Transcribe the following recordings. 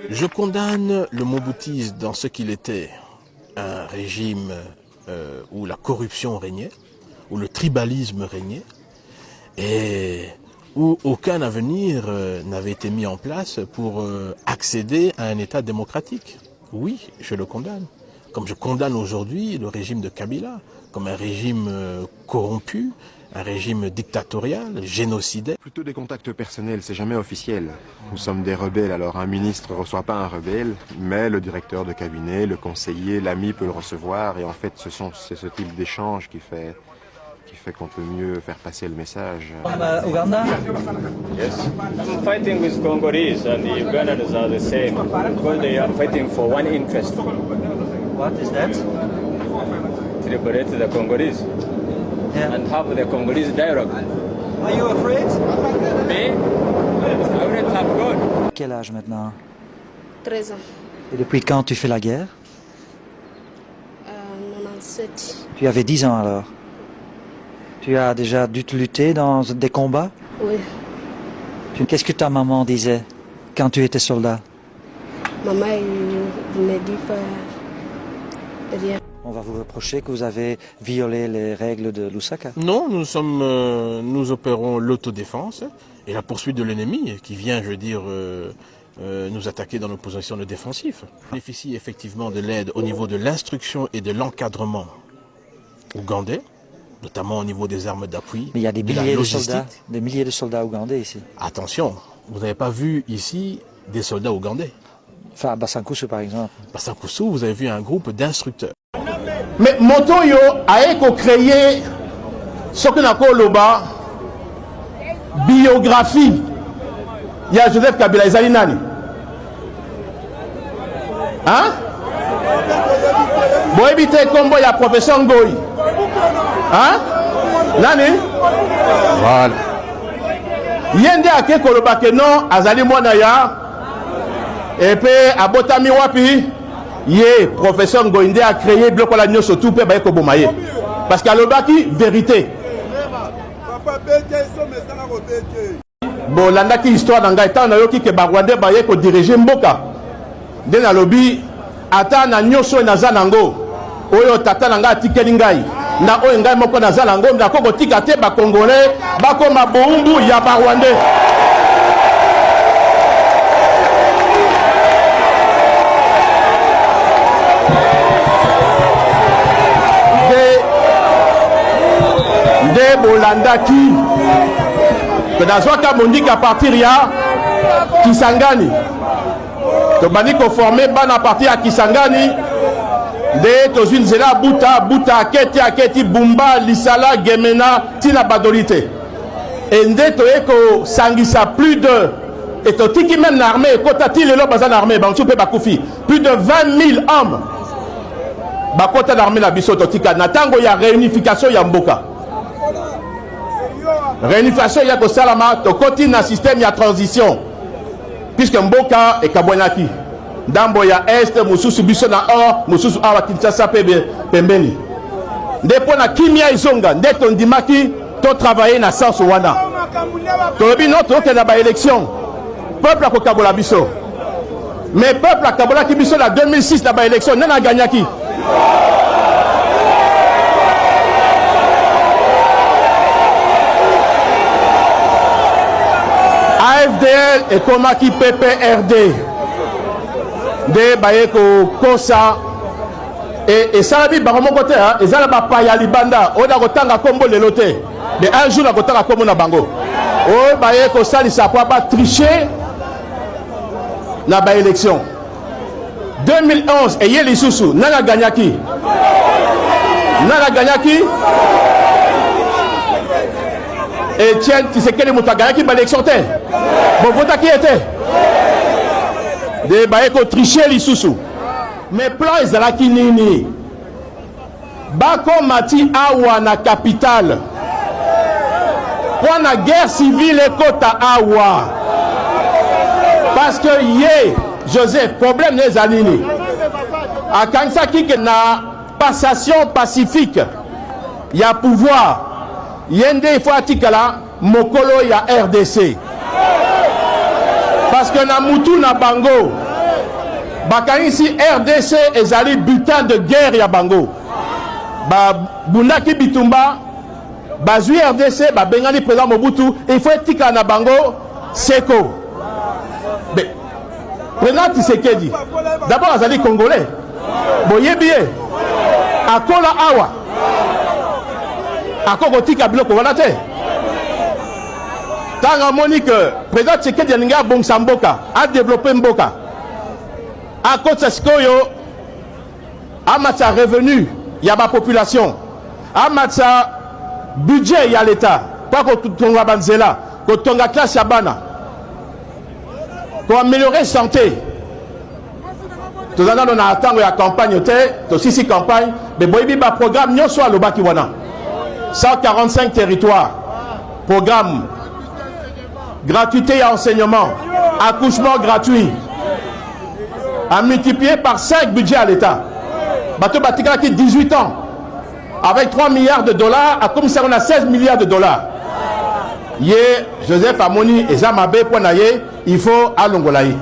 Je condamne le Moboutisme dans ce qu'il était, un régime où la corruption régnait, où le tribalisme régnait, et où aucun avenir n'avait été mis en place pour accéder à un État démocratique. Oui, je le condamne. Comme je condamne aujourd'hui le régime de Kabila, comme un régime corrompu, un régime dictatorial, génocidaire. Plutôt des contacts personnels, c'est jamais officiel. Nous sommes des rebelles, alors un ministre ne reçoit pas un rebelle, mais le directeur de cabinet, le conseiller, l'ami peut le recevoir, et en fait c'est ce type d'échange qui fait qu'on peut mieux faire passer le message. Uganda? Yes. I'm fighting with Congolese and the Ugandans are the same because they are fighting for one interest. What is that? To liberate the Congolese and have the Congolese dialogue. Are you afraid? Me? I wouldn't have gone. Quel âge maintenant? 13 ans. Et depuis quand tu fais la guerre? 97. Tu avais 10 ans alors? Tu as déjà dû te lutter dans des combats? Oui. Qu'est-ce que ta maman disait quand tu étais soldat? Maman, il ne dit pas rien. On va vous reprocher que vous avez violé les règles de Lusaka. Non, nous opérons l'autodéfense et la poursuite de l'ennemi qui vient, je veux dire, nous attaquer dans nos positions de défensif. On bénéficie effectivement de l'aide au niveau de l'instruction et de l'encadrement ougandais, notamment au niveau des armes d'appui. Mais il y a des milliers de soldats ougandais ici. Attention, vous n'avez pas vu ici des soldats ougandais. Enfin, à Bassankusu par exemple. Bassankusu, vous avez vu un groupe d'instructeurs. Mais Motoyo a créé ce qu'on appelle loba biographie. Il y a Joseph Kabila ezali nani? Hein? Bon éviter combo il y a professeur Ngoyi. Hein? Nani? Voilà. Yende ake koloba ke non azali mwana ya et puis abotami wapi? Yé, professeur Ngoïndé a créé bloc la nyo surtout pe baye ko bomaye. Parce qu'à l'obaki vérité. Bon landa ki histoire d'anga étant na yoki ke Barwande baye ko diriger mboka. De na lobi ata na nyoso na zanango. Oyo tata nanga atikeli ngai. Na oyo ngai moko na zanango ndako ko tika te ba congolais ba ko mabombu ya Barwande. Bolandaki que nazwaka mondiki à partir ya Kisangani tobandi koforme bana à partir ya Kisangani nde tozwi nzela buta aketi Bumba Lisala Gemena tina badolite et nde toye kosangisa plus de et totiki même na armée ekota ti lelo baza na armée bantu mpe bakufi plus de 20 000 hommes bakota na armée na biso totika na ntango ya réunification ya mboka. Réunification ya ko salama to koti na système ya transition puisque mboka e kabwanaki ndambo ya est mususu biso na or mususu awa Kinshasa pembeni ndepo na kimia izonga nde to ndimaki to travailler na sens wana to bi notre que na ba élection peuple a ko kabola biso mais peuple a kabola ki biso na 2006 na ba élection nana gagnaki AFDL et Komaki PPRD de Bayeko Kosa et Salabi Baromokote et Zalaba Paya Libanda Oda Kotanga Kombo Lelote de un jour la Kotanga Kombo na Bango O Bayeko Sali Sakwaba tricher na ba élection 2011 et Yeli Susu Nana Ganyaki et tiens, tu sais quel est mon tagaya qui m'a l'élection? Bon, vote qui était? Des baïko tricher les sous-sous. Mais plan ezalaki nini? Bako mati awa na capitale. Pour la guerre civile et kota awa. Parce que yé, Joseph, problème n'est alini. A kansa ki na passation pacifique. Il y a pouvoir. Yende il faut atikala mokolo ya RDC. Parce que na mutu na bango bakanisi RDC ezali butin de guerre ya bango bundaki bitumba bazui RDC babengani président Mobutu il faut etika na bango seko mais président Tshisekedi d'abord azali congolais boyebi ye akola awa akokotika biloko wana te tanga moni que président Tshisekedi alingi abongisa mboka adéveloppe mboka akotisa sikoyo amatisa revenu ya bapopulation amatisa budget ya l'état mpo kotonga banzela kotonga classe ya bana koaméliorer santé tozala na ntango ya campagne te tosisi campagne me boyebi baprogramme nyonso alobaki wana 145 territoires programme gratuité et enseignement, accouchement gratuit, a multiplié par 5 budgets à l'État. Bateau Batika qui 18 ans, avec 3 milliards de dollars, à commissaire on a 16 milliards de dollars. Yé, Joseph Amoni et Zamabe Ponaye, il faut à Longolaï.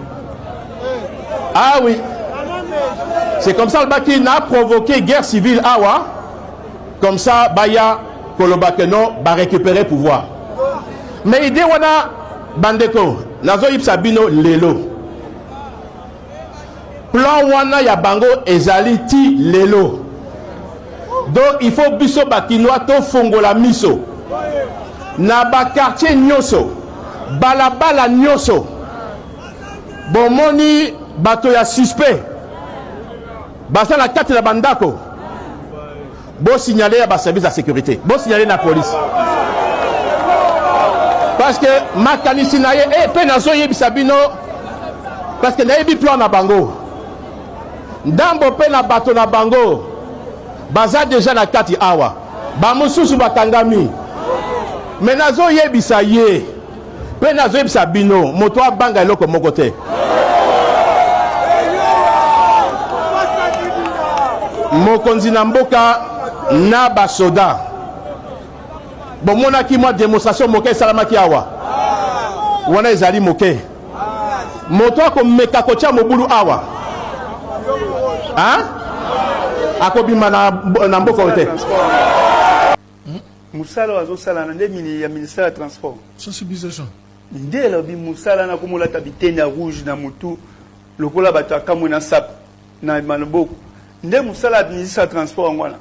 Ah oui, c'est comme ça le Baki n'a provoqué guerre civile Awa, comme ça Baya Kolobakeno va récupérer le pouvoir. Mais idée wana bandeko nazo yipsa bino lelo plan wana ya bango ezali ti lelo donc il faut biso bakinois to fongola miso na ba quartier nyoso balabala nyoso bomoni bato ya suspect basa la carte na bandako bo signaler ya ba service de sécurité bo signaler na police. Parce que makanisi na ye pe nazo yebisa bino parce que na yebi plan na bango ndambo pe na bato na bango baza déjà na kati awa ba mususu bakangami mais nazo yebisa ye pe nazo yebisa bino moto abanga eloko moko te mokonzi na mboka na basoda bomona ki moi démonstration moke salamaki awa wana ezali moke moto akomeka kotia mobulu awa hein akobima na mboka te musala azosala na nde ya ministère ya transport sensibilisation nde lobi musala na komolata bitene ya rouge na mutu lokola bato akamwe na sap na maloboko nde musala ya ministère ya transport ngwana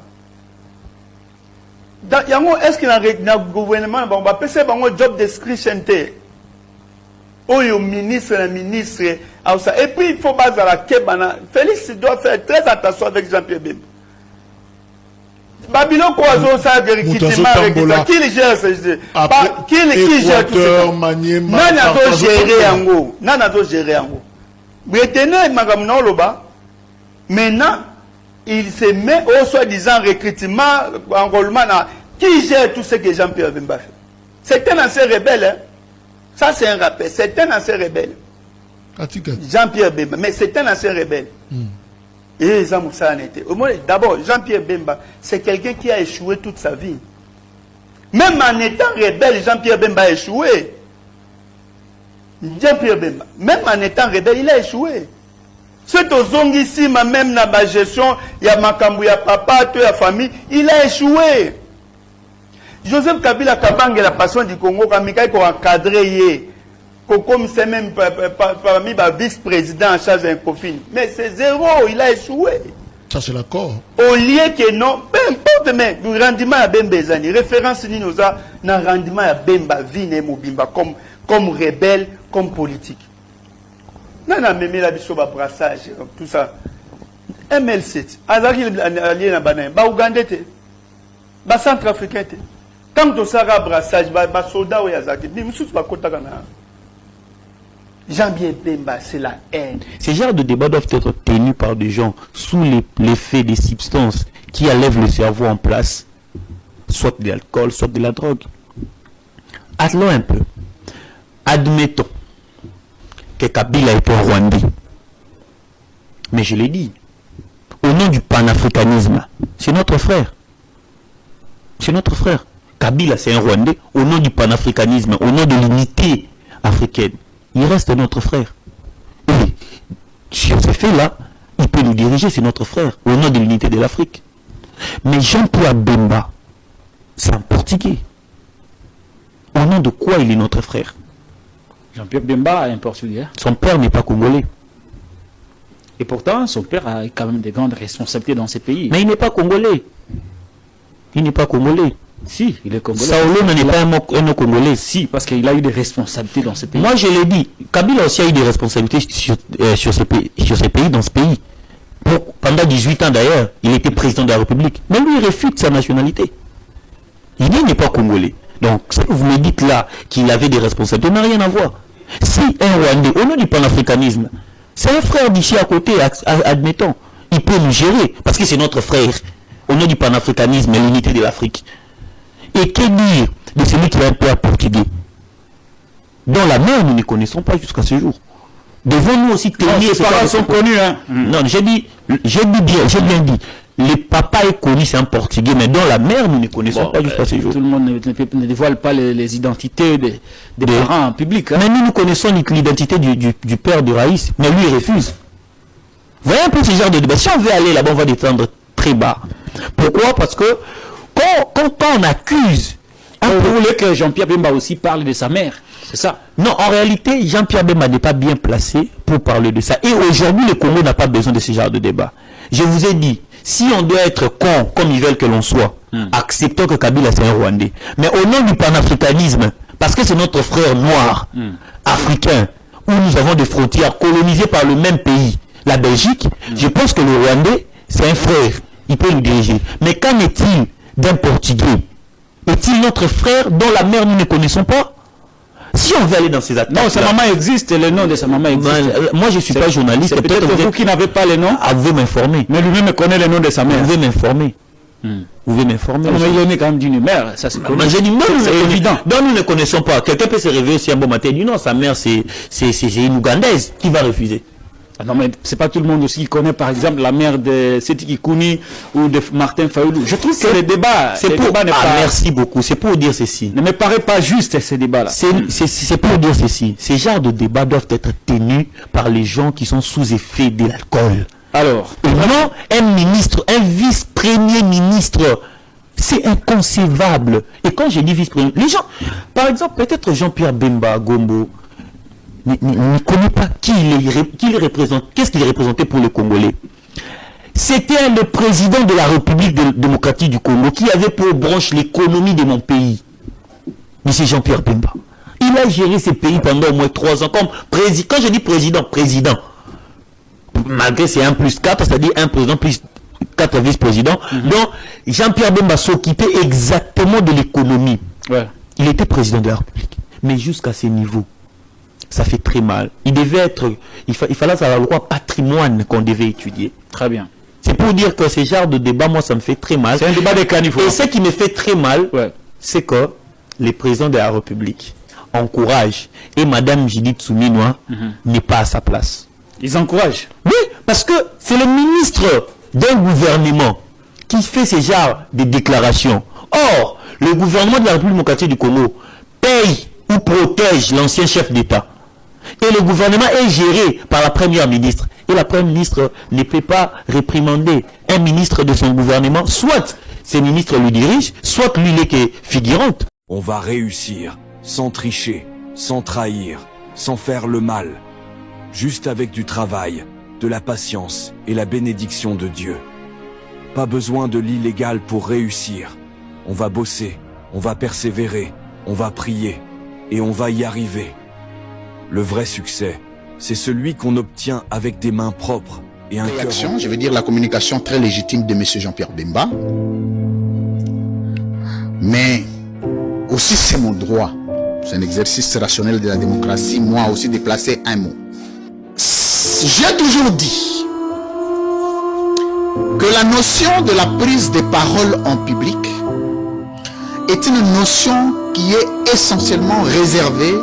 yango est-ce que na gouvernement ba pese bango job description te oyo ministre na ministre et puis il faut bazala kebana Félix doit faire très attention avec Jean-Pierre Bemba Babylon quoi ça recrutement qui le gère qui gère tout ça nana do gérer yango nana do gérer yango retenez magamna loba maintenant il se met au soi-disant recrutement, enrôlement. Qui gère tout ce que Jean-Pierre Bemba fait? C'est un ancien rebelle. Hein? Ça, c'est un rappel. C'est un ancien rebelle. Jean-Pierre Bemba. Mais c'est un ancien rebelle. Et Zamoussa n'était. D'abord, Jean-Pierre Bemba, c'est quelqu'un qui a échoué toute sa vie. Même en étant rebelle, Jean-Pierre Bemba a échoué. Jean-Pierre Bemba, même en étant rebelle, il a échoué. C'est aux zongi ici, même dans la gestion, il y a Makambu, il y a papa, il y a famille, il a échoué. Joseph Kabila Kabang la passion du Congo, quand il a encadré, comme c'est même parmi les vice-présidents en charge d'un conflit. Mais c'est zéro, il a échoué. Ça, c'est l'accord. Au lieu que non, peu importe, mais le rendement à Bemba, référence ni nous a, dans le rendement à Bemba, Vine Mobimba, comme rebelle, comme politique. Non, non, mais la biso ba brassage, tout ça. ML7, Azaki allié na banane, ba Ougandais te, ba Centrafricain te. Quand tu sera brassage, ba soldat ou Yazaki, mais monsieur ba kota kana. Jean-Pierre Bemba, c'est la haine. Ces genres de débats doivent être tenus par des gens sous l'effet des substances qui enlèvent le cerveau en place, soit de l'alcool, soit de la drogue. Attelons un peu. Admettons que Kabila est un Rwandais. Mais je l'ai dit, au nom du panafricanisme, c'est notre frère. C'est notre frère. Kabila, c'est un Rwandais au nom du panafricanisme, au nom de l'unité africaine. il reste notre frère. Et sur ces faits-là, il peut nous diriger, c'est notre frère, au nom de l'unité de l'Afrique. Mais Jean-Pierre Bemba, c'est un Portugais. Au nom de quoi il est notre frère? Jean-Pierre Bemba est un Portugais. Son père n'est pas congolais. Et pourtant, son père a quand même des grandes responsabilités dans ces pays. Mais il n'est pas congolais. Il n'est pas congolais. Si, il est congolais. Saolo n'est pas un Congolais. Si, parce qu'il a eu des responsabilités dans ces pays. Moi, je l'ai dit. Kabila aussi a eu des responsabilités sur ces pays, dans ce pays. Pendant 18 ans d'ailleurs, il était président de la République. Mais lui, il réfute sa nationalité. Il n'est pas congolais. Donc, ce que vous me dites là, qu'il avait des responsabilités, n'a rien à voir. Si un Rwandais, au nom du panafricanisme, c'est un frère d'ici à côté, admettons, il peut nous gérer, parce que c'est notre frère, au nom du panafricanisme et l'unité de l'Afrique. Et que dire de celui qui a un père portugais, dont la mère nous ne connaissons pas jusqu'à ce jour? Devons-nous aussi tenir... Ses parents sont connus, hein. Non, j'ai bien dit. Le papa est connu, c'est un Portugais, mais dont la mère, nous ne connaissons pas jusqu'à ce jour. Tout le monde ne dévoile pas les identités des parents en public. Hein. Mais nous connaissons l'identité du père de Raïs, mais lui, il refuse. Vous voyez un peu ce genre de débat. Si on veut aller là-bas, on va descendre très bas. Pourquoi? Parce que quand on accuse... Vous voulez que Jean-Pierre Bemba aussi parle de sa mère, c'est ça? Non, en réalité, Jean-Pierre Bemba n'est pas bien placé pour parler de ça. Et aujourd'hui, le Congo n'a pas besoin de ce genre de débat. Je vous ai dit, si on doit être con, comme ils veulent que l'on soit, acceptons que Kabila c'est un Rwandais. Mais au nom du panafricanisme, parce que c'est notre frère noir, africain, où nous avons des frontières colonisées par le même pays, la Belgique, je pense que le Rwandais, c'est un frère. Il peut nous diriger. Mais qu'en est-il d'un Portugais? Est-il notre frère dont la mère nous ne connaissons pas? Si on veut aller dans ces attaques... Non, sa maman existe, le nom de sa maman existe. Moi, je ne suis pas journaliste. Peut-être vous qui n'avez pas les noms. Vous pouvez m'informer. Mais lui-même connaît le nom de sa mère. Vous pouvez m'informer. Vous pouvez m'informer. Mais il est quand même d'une mère, ça c'est évident. Donc nous ne connaissons pas. Quelqu'un peut se réveiller aussi un bon matin et dire non, sa mère c'est une Ougandaise. Qui va refuser? Ah non, mais c'est pas tout le monde aussi qui connaît par exemple la mère de Sétiki Kouni ou de Martin Fayoulou. Je trouve que le débat, merci beaucoup. C'est pour dire ceci. Ne me paraît pas juste ces débats-là. C'est pour dire ceci. Ces genres de débats doivent être tenus par les gens qui sont sous effet de l'alcool. Alors, non, un ministre, un vice-premier ministre, c'est inconcevable. Et quand je dis vice-premier, les gens, par exemple, peut-être Jean-Pierre Bemba Gombo, ne connaît pas qui il représente, qu'est-ce qu'il représentait pour les Congolais. C'était le président de la République démocratique du Congo qui avait pour branche l'économie de mon pays. Mais c'est Jean-Pierre Bemba. Il a géré ce pays pendant au moins 3 ans comme président. Quand je dis président, malgré c'est 1+4, c'est-à-dire un président plus 4 vice-présidents. Donc Jean-Pierre Bemba s'occupait exactement de l'économie. Ouais. Il était président de la République. Mais jusqu'à ce niveau, ça fait très mal. Il devait être, il fallait la loi patrimoine qu'on devait étudier. Très bien. C'est pour dire que ce genre de débat, moi, ça me fait très mal. C'est un débat des caniveaux. Et ce qui me fait très mal, c'est que les présidents de la République encouragent, et Madame Judith Souminois n'est pas à sa place. Ils encouragent? Oui, parce que c'est le ministre d'un gouvernement qui fait ce genre de déclarations. Or, le gouvernement de la République démocratique du Congo paye ou protège l'ancien chef d'État. Et le gouvernement est géré par la première ministre. Et la première ministre ne peut pas réprimander un ministre de son gouvernement. Soit ces ministres le dirigent, soit lui n'est que figurante. On va réussir, sans tricher, sans trahir, sans faire le mal. Juste avec du travail, de la patience et la bénédiction de Dieu. Pas besoin de l'illégal pour réussir. On va bosser, on va persévérer, on va prier et on va y arriver. Le vrai succès, c'est celui qu'on obtient avec des mains propres et un cœur... Je veux dire la communication très légitime de M. Jean-Pierre Bemba. Mais aussi c'est mon droit. C'est un exercice rationnel de la démocratie, moi aussi de placer un mot. J'ai toujours dit que la notion de la prise de parole en public est une notion qui est essentiellement réservée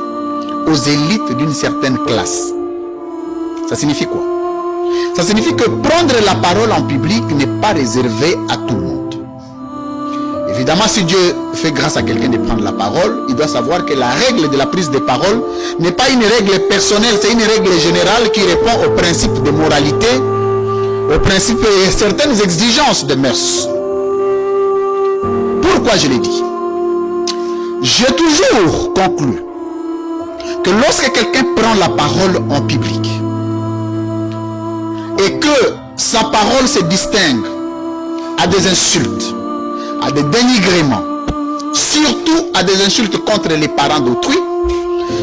aux élites d'une certaine classe. Ça signifie quoi? Ça signifie que prendre la parole en public n'est pas réservé à tout le monde. Évidemment, si Dieu fait grâce à quelqu'un de prendre la parole, il doit savoir que la règle de la prise de parole n'est pas une règle personnelle, c'est une règle générale qui répond aux principes de moralité, aux principes et certaines exigences de mœurs. Pourquoi je l'ai dit? J'ai toujours conclu que lorsque quelqu'un prend la parole en public et que sa parole se distingue à des insultes, à des dénigrements, surtout à des insultes contre les parents d'autrui,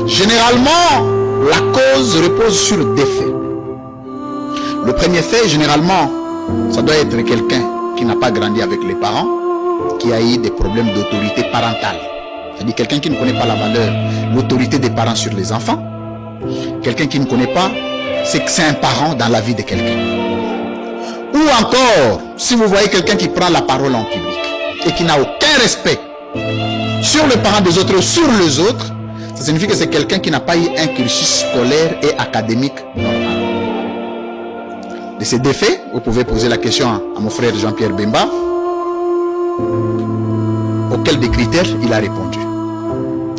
généralement, la cause repose sur des faits. Le premier fait, généralement, ça doit être quelqu'un qui n'a pas grandi avec les parents, qui a eu des problèmes d'autorité parentale. C'est-à-dire quelqu'un qui ne connaît pas la valeur, l'autorité des parents sur les enfants. Quelqu'un qui ne connaît pas, c'est que c'est un parent dans la vie de quelqu'un. Ou encore, si vous voyez quelqu'un qui prend la parole en public et qui n'a aucun respect sur les parents des autres ou sur les autres, ça signifie que c'est quelqu'un qui n'a pas eu un cursus scolaire et académique normal. De ces défaits, vous pouvez poser la question à mon frère Jean-Pierre Bemba, auquel des critères il a répondu.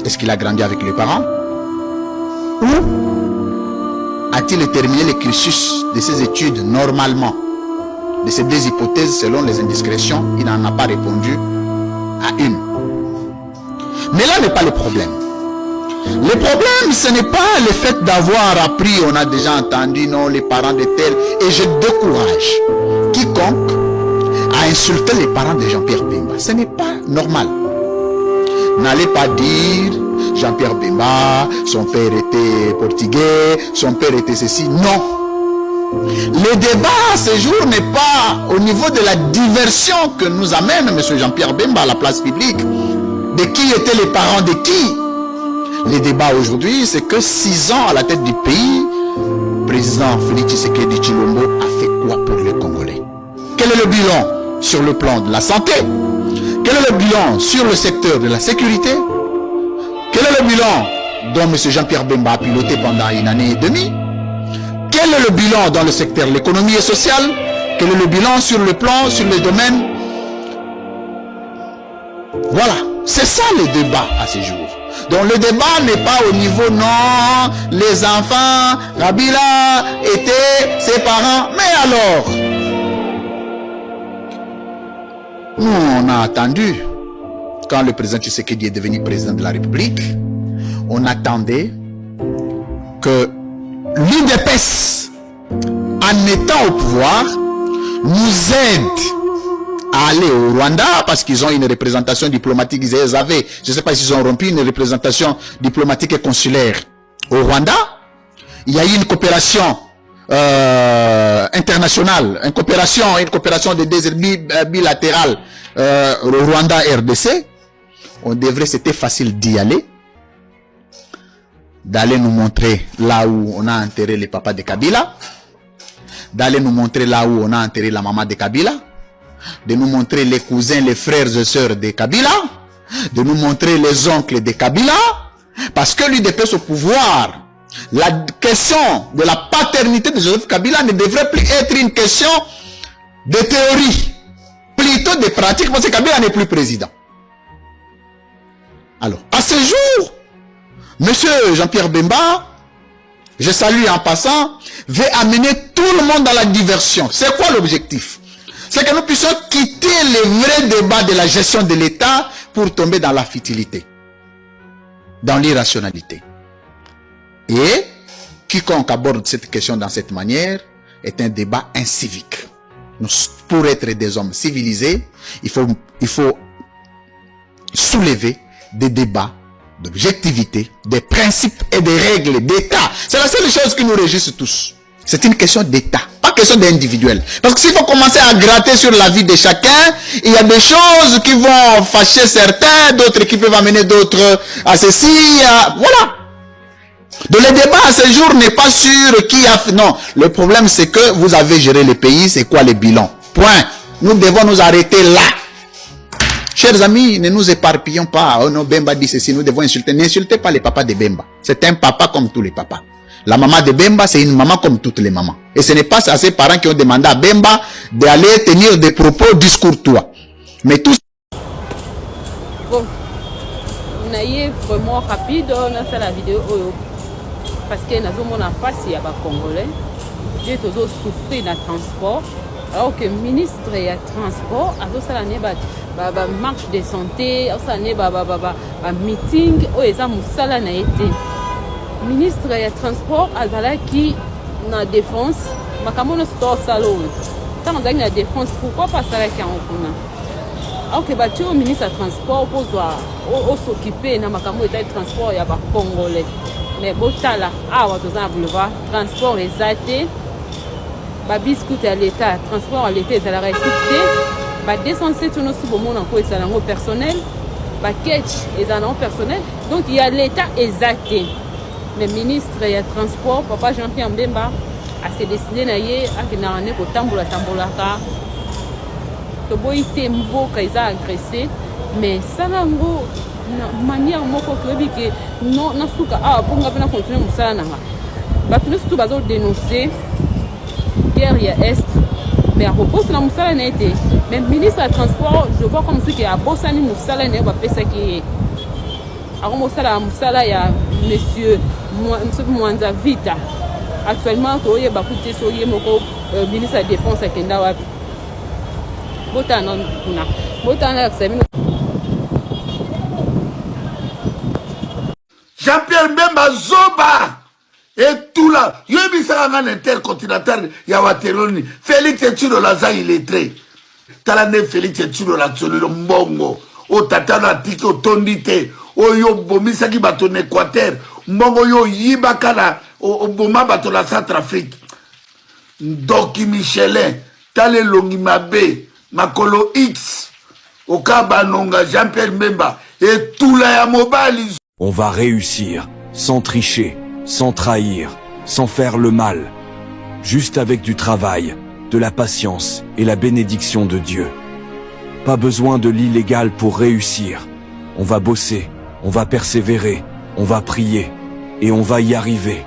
Est-ce qu'il a grandi avec les parents? Ou a-t-il terminé le cursus de ses études normalement? De ces deux hypothèses, selon les indiscrétions, il n'en a pas répondu à une. Mais là n'est pas le problème. Le problème, ce n'est pas le fait d'avoir appris, on a déjà entendu, non, les parents de tel, et je décourage quiconque à insulter les parents de Jean-Pierre Bemba. Ce n'est pas normal. N'allez pas dire Jean-Pierre Bemba, son père était portugais, son père était ceci. Non. Le débat à ce jour n'est pas au niveau de la diversion que nous amène M. Jean-Pierre Bemba à la place publique. De qui étaient les parents de qui? Le débat aujourd'hui, c'est que 6 ans à la tête du pays, le président Félix Tshisekedi Tshilombo a fait quoi pour les Congolais? Quel est le bilan sur le plan de la santé? Quel est le bilan sur le secteur de la sécurité? Quel est le bilan dont M. Jean-Pierre Bemba a piloté pendant une année et demie? Quel est le bilan dans le secteur de l'économie et sociale? Quel est le bilan sur le plan, sur le domaine? Voilà, c'est ça le débat à ce jour. Donc le débat n'est pas au niveau non, les enfants, Kabila étaient ses parents, mais alors? Nous, on a attendu, quand le président Tshisekedi est devenu président de la République, on attendait que l'UDPS, en étant au pouvoir, nous aide à aller au Rwanda, parce qu'ils ont une représentation diplomatique, ils avaient, je ne sais pas s'ils ont rompu une représentation diplomatique et consulaire au Rwanda. Il y a eu une coopération internationale, une coopération de désert bilatérale au Rwanda-RDC. On devrait, c'était facile d'y aller, d'aller nous montrer là où on a enterré les papas de Kabila, d'aller nous montrer là où on a enterré la maman de Kabila, de nous montrer les cousins, les frères et sœurs de Kabila, de nous montrer les oncles de Kabila, parce que l'UDPS au pouvoir, la question de la paternité de Joseph Kabila ne devrait plus être une question de théorie, plutôt de pratique, parce que Kabila n'est plus président. Alors, à ce jour, Monsieur Jean-Pierre Bemba, je salue en passant, veut amener tout le monde dans la diversion. C'est quoi l'objectif? C'est que nous puissions quitter le vrai débat de la gestion de l'État pour tomber dans la futilité, dans l'irrationalité. Et quiconque aborde cette question dans cette manière est un débat incivique. Pour être des hommes civilisés, il faut soulever des débats d'objectivité, des principes et des règles d'État. C'est la seule chose qui nous régisse tous. C'est une question d'État, pas question d'individuel. Parce que s'il faut commencer à gratter sur la vie de chacun, il y a des choses qui vont fâcher certains, d'autres qui peuvent amener d'autres à ceci, voilà. Donc le débat à ce jour n'est pas sur qui a fait. Non, le problème c'est que vous avez géré le pays, c'est quoi le bilan? Point. Nous devons nous arrêter là. Chers amis, ne nous éparpillons pas. Oh non, Bemba dit ceci, nous devons insulter. N'insultez pas les papas de Bemba. C'est un papa comme tous les papas. La maman de Bemba, c'est une maman comme toutes les mamans. Et ce n'est pas à ses parents qui ont demandé à Bemba d'aller tenir des propos discourtois. Mais tout naye vraiment rapide dans la vidéo parce que nazomona pasi ya ba congolais je tozo souffrir na transport alors que ministre ya transport azosala ne ba marche de santé azosala ne ba meeting o eza musala na été ministre ya transport azalaki na défense makambo no sto salo tant azalaki na défense pourquoi pas salaki en kuna alors que batu au ministre ya transport pozwa o s'occuper na makambo eta transport ya ba congolais mais botala awa toza na boulevard transport ezate babiscoute à l'état transport à l'état ezala ressuscité ba 207 no si bomona ko ezala ngo personnel ba ketch ezala ngo personnel donc il y a l'état ezate mais ministre ya transport papa Jean-Pierre Mbemba a se décidé na ye akina ne ko tambola ka to boite mboka eza agressé mais salango na manière moko toyebi ke non na suka awa mpo nga mpe na continue mosala nanga bato nyonso to bazodénonce guerre ya est mais akobosana mosala na ye te mais ministre ya transport je vois comme soki abosani mosala na ye bapesaki ye akomosala mosala ya monsieur Mwanza Vita actuellement toyeba kuti soki ye moko ministre ya défense akenda wapi botana kuna botana yakisa bino Jean-Pierre Mbemba Zoba et tout là. Yobi Sarangan intercontinental Yawateroni. Félix Etsudo Laza illettré. Talane Félix Etsudo la Tsololo Mbongo. O Tatana Tiki o Tondite. O yo Bomisaki Baton Équateur. Mbongo yo Yibakala. O Boma Baton la Centrafrique. Doki Michelin. Tale Longimabe. Makolo X. Okabanonga Jean-Pierre Mbemba. Et tout là ya mobile. On va réussir, sans tricher, sans trahir, sans faire le mal, juste avec du travail, de la patience et la bénédiction de Dieu. Pas besoin de l'illégal pour réussir. On va bosser, on va persévérer, on va prier, et on va y arriver.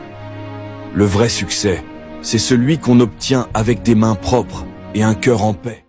Le vrai succès, c'est celui qu'on obtient avec des mains propres et un cœur en paix.